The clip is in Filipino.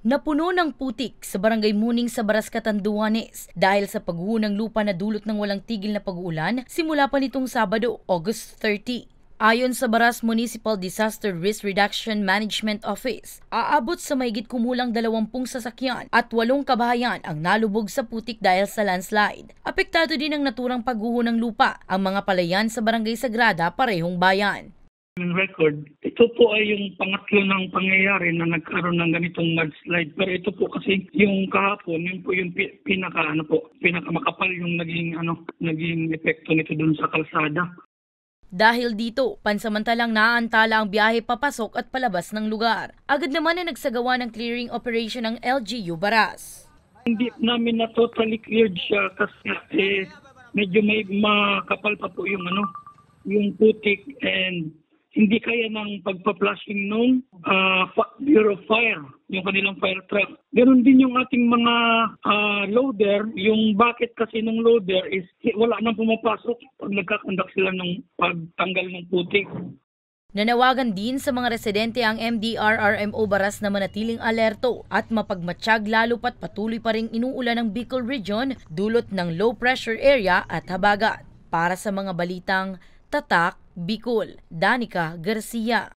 Napuno ng putik sa Barangay Muning sa Baras, Catanduanes dahil sa pagguho ng lupa na dulot ng walang tigil na pag-uulan simula pa nitong Sabado, August 30. Ayon sa Baras Municipal Disaster Risk Reduction Management Office, aabot sa mahigit kumulang 20 sasakyan at 8 kabahayan ang nalubog sa putik dahil sa landslide. Apektado din ang naturang pagguho ng lupa ang mga palayan sa Barangay Sagrada, parehong bayan. Record, ito po ay yung pangatlo ng pangyayari na nagkaroon ng ganitong mudslide. Pero ito po kasi yung kahapon, yun po yung pinakamakapal yung naging epekto nito dun sa kalsada. Dahil dito, pansamantalang naantala ang biyahe papasok at palabas ng lugar. Agad naman na nagsagawa ng clearing operation ng LGU Baras. Hindi namin na totally cleared siya kasi medyo may makapal pa po yung putik and hindi kaya ng pagpa-flushing nung Bureau of Fire, yung kanilang fire truck. Ganon din yung ating mga loader, yung bucket kasi ng loader is wala nang pumapasok pag nagkakandak sila ng pagtanggal ng putik. Nanawagan din sa mga residente ang MDRRMO Baras na manatiling alerto at mapagmatsyag lalo pat patuloy pa ring inuulan ng Bicol Region dulot ng low pressure area at habagat. Para sa mga balitang Tatak, Bicol, Danica Garcia.